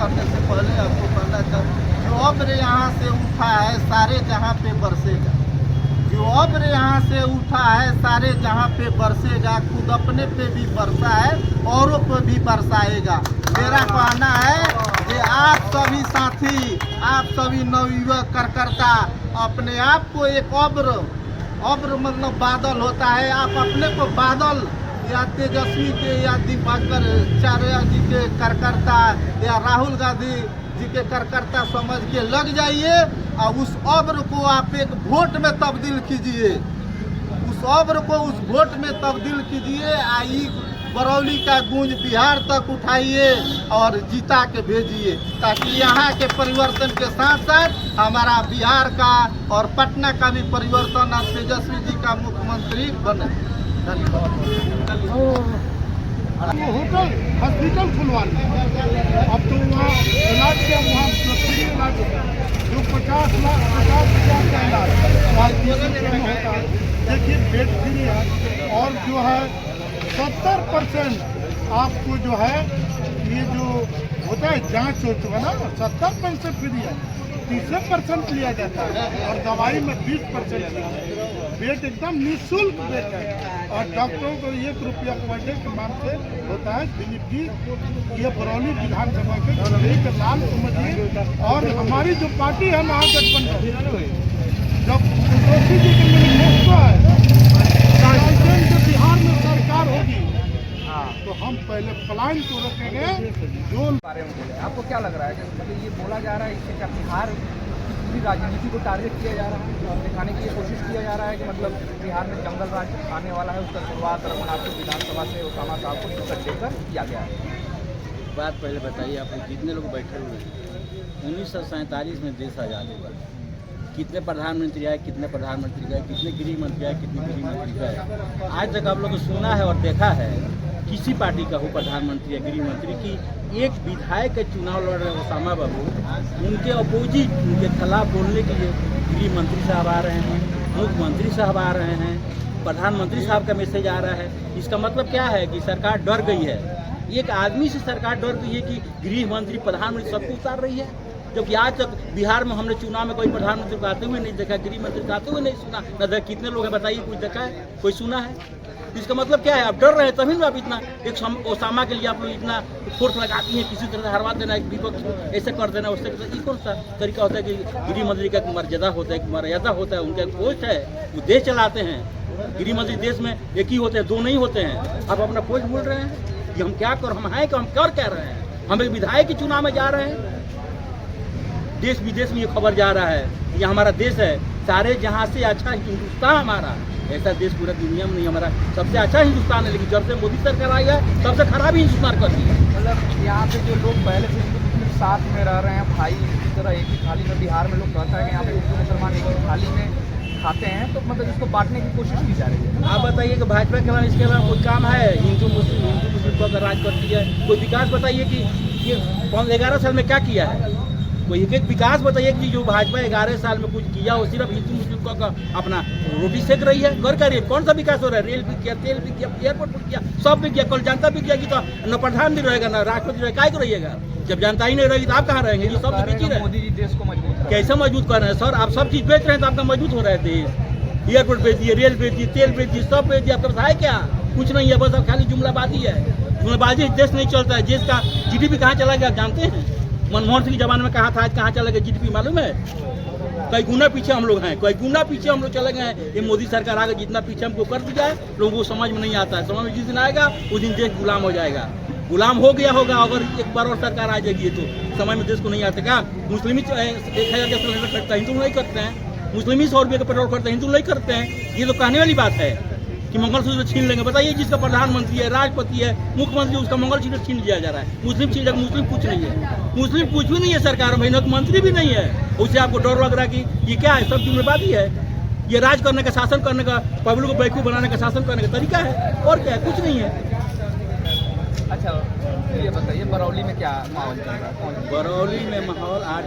करने से पहले आपको कहना चाहिए, जो अब्र यहाँ से उठा है सारे जहाँ पे बरसेगा। जो अब्र यहाँ से उठा है सारे जहाँ पे बरसेगा, खुद अपने पे भी बरसा है औरों पे भी बरसाएगा। मेरा कहना है कि आप सभी साथी, आप सभी नवयुवक कार्यकर्ता अपने आप को एक अब्र मतलब बादल होता है, आप अपने को बादल या तेजस्वी के या दिवाकर चार्य जी के कार्यकर्ता या राहुल गांधी जी के कार्यकर्ता समझ के लग जाइए और उस अब्र को आप एक वोट में तब्दील कीजिए। उस अब्र को उस वोट में तब्दील कीजिए। आई बरौली का गूंज बिहार तक उठाइए और जीता के भेजिए, ताकि यहाँ के परिवर्तन के साथ साथ हमारा बिहार का और पटना का भी परिवर्तन और तेजस्वी जी का मुख्यमंत्री बने। होटल हॉस्पिटल खुलवाना, अब तो वहाँ इलाज के वहाँ इलाज जो 50 लाख 50,000 का इलाज होता है। देखिए बेड फ्री है और जो है 70% आपको जो है ये जो होता है जांच हो चुका ना 70% फ्री है, 30% लिया जाता है और दवाई में 20% बेड एकदम निःशुल्क बेड है और डॉक्टरों को 1 रुपया पर डे के नाम से होता है दिलीप जी। ये बरौली विधानसभा के एक लाल समझिए। और हमारी जो पार्टी है महागठबंधन, जब तुलसी जी के मैनिफेस्टो है जो बिहार में सरकार होगी तो हम पहले पलायन को रोकेंगे। जो बारे में बोले, आपको क्या लग रहा है कि मतलब ये बोला जा रहा है इससे क्या बिहार की पूरी राजनीति को टारगेट किया जा रहा है और दिखाने की ये कोशिश किया जा रहा है कि मतलब बिहार में जंगल राज आने वाला है, उसका शुरुआत रघुनाथपुर विधानसभा से ओसामा साहब को टिकट देकर किया गया है। बात पहले बताइए, आप लोग जितने लोग बैठे हुए हैं 1947 में देश आज़ाद हुआ, कितने प्रधानमंत्री आए, कितने प्रधानमंत्री गए, कितने गृह मंत्री आए, कितने गृह मंत्री गए। आज तक आप लोगों को सुना है और देखा है किसी पार्टी का हो प्रधानमंत्री या गृह मंत्री की एक विधायक के चुनाव लड़ रहे ओसामा बाबू, उनके अपोजिट उनके खिलाफ बोलने के लिए गृह मंत्री साहब आ रहे हैं, मुख्यमंत्री साहब आ रहे हैं, प्रधानमंत्री साहब का मैसेज आ रहा है। इसका मतलब क्या है कि सरकार डर गई है। एक आदमी से सरकार डर गई है कि गृह मंत्री प्रधानमंत्री सबको उतार रही है, जबकि आज तक बिहार में हमने चुनाव में कोई प्रधानमंत्री को आते हुए नहीं देखा, गृह मंत्री को आते हुए नहीं सुना। न कितने लोग हैं बताइए, कुछ देखा है, कोई सुना है? इसका मतलब क्या है? आप डर रहे हैं तभी ना आप इतना एक ओसामा के लिए आप लोग इतना फोर्स लगाती हैं, किसी तरह से हरवा देना, एक विपक्ष ऐसे कर देना, उससे ये कौन सा तरीका होता है कि गृह मंत्री का मर्यादा होता है, मर्यादा होता है, उनका पोस्ट है, वो देश चलाते हैं। गृह मंत्री देश में एक ही होते हैं, दो नहीं होते हैं। आप अपना पोस्ट बोल रहे हैं कि हम क्या कर, हम हैं कि हम क्या कह रहे हैं? हम एक विधायक के चुनाव में जा रहे हैं। देश विदेश में ये खबर जा रहा है ये हमारा देश है, सारे जहाँ से अच्छा हिंदुस्तान हमारा, ऐसा देश पूरा दुनिया में नहीं, हमारा सबसे अच्छा हिंदुस्तान है। लेकिन जब से मोदी सरकार आई है सबसे खराब ही हिंदुस्तान कर दी है। मतलब यहाँ पे जो लोग पहले से साथ में रह रहे हैं, भाई की तरह एक ही थाली में, बिहार में लोग कहता है कि यहाँ पे हिंदू मुसलमान एक ही थाली में खाते हैं, तो मतलब इसको बांटने की कोशिश की जा रही है। आप बताइए कि भाजपा के अलावा इसके अलावा कोई काम है? हिंदू मुस्लिम को अगर राज करती है, कोई विकास बताइए कि ये 11 साल में क्या किया है? कोई एक विकास बताइए कि जो भाजपा 11 साल में कुछ किया हो, सिर्फ हिंदू मुस्लिम को अपना रोटी सेक रही है। घर का रेल कौन सा विकास हो रहा है? रेल भी किया, तेल भी किया, एयरपोर्ट भी किया, सब भी किया, कल जनता भी किया। तो न प्रधान भी रहेगा न राष्ट्रपति रहेगा, काय को रहिएगा? जब जनता ही नहीं रहेगी तो आप कहाँ रहेंगे? जो सब बीच ही रहे। मोदी जी देश को मजबूत कैसे मजबूत कर रहे हैं सर? आप सब चीज बेच रहे हैं तो आपका मजबूत हो रहा है देश। एयरपोर्ट बेच दिए, रेल बेच दिए, तेल बेच दिए, सब बेच दिए। आपका बताया क्या? कुछ नहीं है, बस अब खाली जुमलाबाजी है। जुमलाबाजी देश नहीं चलता है। देश का GDP कहाँ चला गया आप जानते हैं? मनमोहन सिंह के जमाने में कहा था, आज कहाँ चला गया GDP मालूम है? कई गुना पीछे हम लोग हैं, कई गुना पीछे हम लोग चले गए हैं। ये मोदी सरकार आगे जितना पीछे हमको कर दिया है, लोगों को समझ में नहीं आता है। समझ में जिस दिन आएगा उस दिन देश गुलाम हो जाएगा। गुलाम हो गया होगा अगर एक बार और सरकार आ जाएगी तो समय में देश को नहीं आता। क्या मुस्लिम 1000 का सिलेंडर खरीदता है, हिंदू नहीं करते हैं? मुस्लिम 100 रुपये का पेट्रोल खरीदते हैं, हिंदू नहीं करते हैं? ये तो कहने वाली बात है कि मंगलसूत्र छीन लेंगे। बताइए, जिसका प्रधानमंत्री है, राष्ट्रपति है, मुख्यमंत्री, उसका मंगलसूत्र छीन लिया जा रहा है। मुस्लिम छीन, मुस्लिम कुछ नहीं है, मुस्लिम कुछ भी नहीं है सरकार में, मंत्री भी नहीं है। उससे आपको डर लग रहा है कि ये क्या है? सब जुम्मेवारी है। ये राज करने का, शासन करने का, पब्लिक को बेवकूफ बनाने का, शासन करने का तरीका है, और क्या है? कुछ नहीं है। ये बताइए बरौली में क्या माहौल चल रहा है? बरौली में माहौल आज